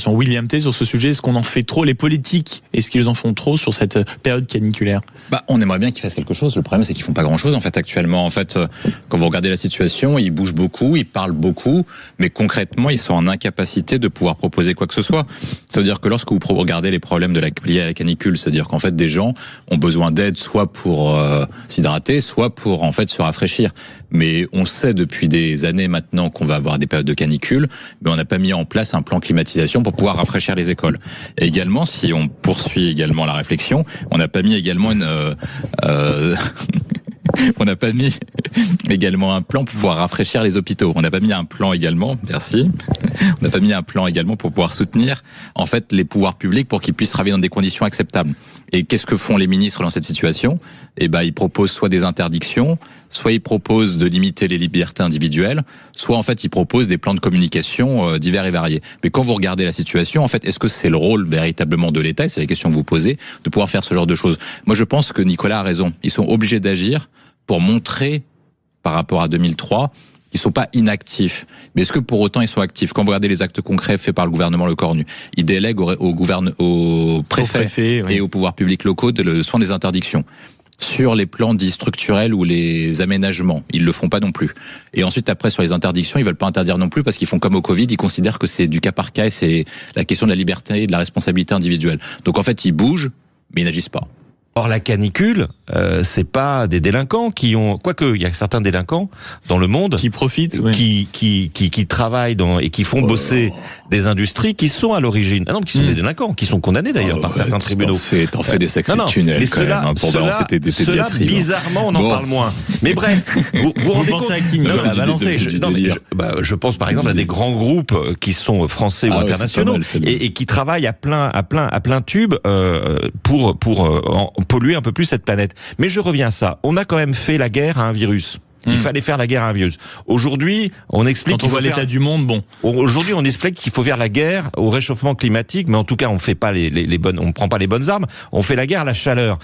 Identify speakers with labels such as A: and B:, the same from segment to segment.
A: William T sur ce sujet, est-ce qu'on en fait trop, les politiques, est-ce qu'ils en font trop sur cette période caniculaire?
B: On aimerait bien qu'ils fassent quelque chose. Le problème, c'est qu'ils font pas grand-chose en fait actuellement. En fait, quand vous regardez la situation, ils bougent beaucoup, ils parlent beaucoup, mais concrètement, ils sont en incapacité de pouvoir proposer quoi que ce soit. Ça veut dire que lorsque vous regardez les problèmes liés à la canicule, c'est-à-dire qu'en fait, des gens ont besoin d'aide soit pour s'hydrater, soit pour en fait se rafraîchir. Mais on sait depuis des années maintenant qu'on va avoir des périodes de canicule, mais on n'a pas mis en place un plan climatisation pour pouvoir rafraîchir les écoles. Et également, si on poursuit également la réflexion, on n'a pas mis également on n'a pas mis également un plan pour pouvoir rafraîchir les hôpitaux. On n'a pas mis un plan également, merci. On n'a pas mis un plan également pour pouvoir soutenir en fait les pouvoirs publics pour qu'ils puissent travailler dans des conditions acceptables. Et qu'est-ce que font les ministres dans cette situation? Ils proposent soit des interdictions, soit ils proposent de limiter les libertés individuelles, soit en fait ils proposent des plans de communication divers et variés. Mais quand vous regardez la situation, en fait, est-ce que c'est le rôle véritablement de l'État, et c'est la question que vous posez, de pouvoir faire ce genre de choses? Moi, je pense que Nicolas a raison. Ils sont obligés d'agir pour montrer, par rapport à 2003, qu'ils sont pas inactifs. Mais est-ce que pour autant ils sont actifs? Quand vous regardez les actes concrets faits par le gouvernement Lecornu, ils délèguent au préfet et aux pouvoirs publics locaux le soin des interdictions. Sur les plans dits structurels ou les aménagements, ils le font pas non plus. Et ensuite, après, sur les interdictions, ils veulent pas interdire non plus parce qu'ils font comme au Covid, ils considèrent que c'est du cas par cas et c'est la question de la liberté et de la responsabilité individuelle. Donc en fait, ils bougent, mais ils n'agissent pas.
C: Or, la canicule, c'est pas des délinquants qui ont... Quoique, il y a certains délinquants dans le monde...
A: Qui profitent,
C: qui travaillent et qui font bosser des industries qui sont à l'origine... Ah non, qui sont des délinquants, qui sont condamnés d'ailleurs par certains tribunaux.
B: T'en fais des sacrés tunnels quand même, hein, pour balancer tes diatribes.
C: Bizarrement, on en parle moins. Mais bref, vous rendez compte...
A: à qui,
C: je pense par exemple à des grands groupes qui sont français ou internationaux et qui travaillent à plein tube pour polluer un peu plus cette planète. Mais je reviens à ça. On a quand même fait la guerre à un virus. Il fallait faire la guerre à un virus. Aujourd'hui, on explique
A: quand on voit l'état du monde, bon.
C: Aujourd'hui, on explique qu'il faut faire la guerre au réchauffement climatique, mais en tout cas, on fait pas on prend pas les bonnes armes. On fait la guerre à la chaleur.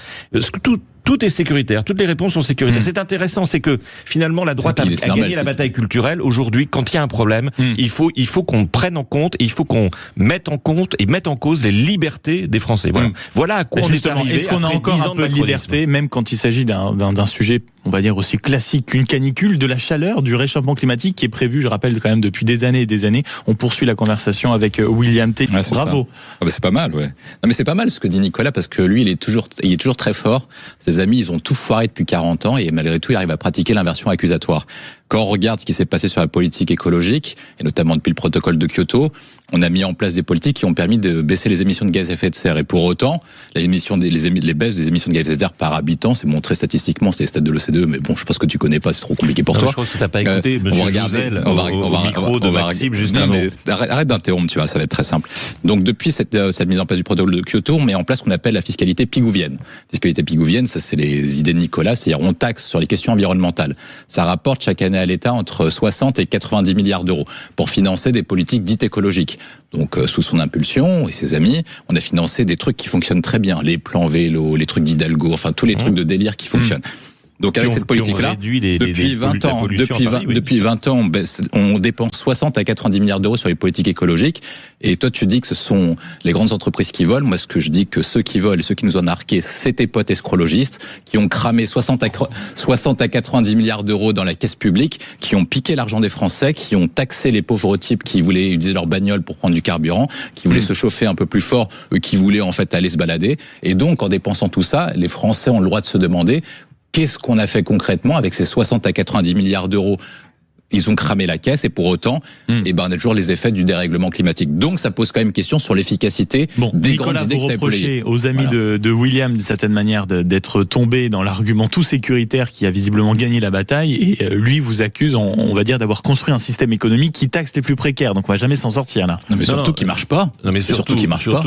C: Tout est sécuritaire, toutes les réponses sont sécuritaires. C'est intéressant, c'est que finalement la droite a gagné la bataille culturelle. Aujourd'hui, quand il y a un problème, il faut qu'on prenne en compte et il faut qu'on mette en compte et mette en cause les libertés des Français. Voilà à quoi on est arrivé.
A: Est-ce qu'on a encore un peu de liberté, même quand il s'agit d'un sujet, on va dire aussi classique qu'une canicule, de la chaleur, du réchauffement climatique qui est prévu, je rappelle quand même depuis des années et des années. On poursuit la conversation avec William T. Bravo.
B: C'est pas mal, ouais. Non mais c'est pas mal ce que dit Nicolas parce que lui il est toujours très fort. Ses amis, ils ont tout foiré depuis 40 ans et malgré tout, il arrive à pratiquer l'inversion accusatoire. Quand on regarde ce qui s'est passé sur la politique écologique, et notamment depuis le protocole de Kyoto, on a mis en place des politiques qui ont permis de baisser les émissions de gaz à effet de serre. Et pour autant, les baisses des émissions de gaz à effet de serre par habitant, c'est montré statistiquement, c'est les stats de l'OCDE, mais bon, je pense que tu connais pas, c'est trop compliqué pour toi.
C: Je pense que t'as pas écouté, monsieur Jouzel, au micro de Maxime, juste avant.
B: Arrête d'interrompre, tu vois, ça va être très simple. Donc, depuis cette mise en place du protocole de Kyoto, on met en place ce qu'on appelle la fiscalité pigouvienne. Fiscalité pigouvienne, ça, c'est les idées de Nicolas, c'est-à-dire on taxe sur les questions environnementales. Ça rapporte chaque année à l'État entre 60 et 90 milliards d'euros pour financer des politiques dites écologiques. Donc, sous son impulsion et ses amis, on a financé des trucs qui fonctionnent très bien. Les plans vélo, les trucs d'Hidalgo, enfin tous les trucs de délire qui fonctionnent. Donc avec cette politique-là, depuis 20 ans, on dépense 60 à 90 milliards d'euros sur les politiques écologiques. Et toi, tu dis que ce sont les grandes entreprises qui volent. Moi, ce que je dis que ceux qui volent et ceux qui nous ont narqués, c'est tes potes escrologistes qui ont cramé 60 à 90 milliards d'euros dans la caisse publique, qui ont piqué l'argent des Français, qui ont taxé les pauvres types qui voulaient utiliser leur bagnole pour prendre du carburant, qui voulaient se chauffer un peu plus fort, qui voulaient en fait aller se balader. Et donc, en dépensant tout ça, les Français ont le droit de se demander qu'est-ce qu'on a fait concrètement avec ces 60 à 90 milliards d'euros? Ils ont cramé la caisse et pour autant, on a toujours les effets du dérèglement climatique. Donc ça pose quand même question sur l'efficacité des grandes idées que tu as
A: reprochez aux amis de William, d'une certaine manière, d'être tombé dans l'argument tout sécuritaire qui a visiblement gagné la bataille et lui vous accuse, on va dire, d'avoir construit un système économique qui taxe les plus précaires. Donc on va jamais s'en sortir là.
B: Non mais surtout qui marche pas.
C: Non mais surtout qui marche pas.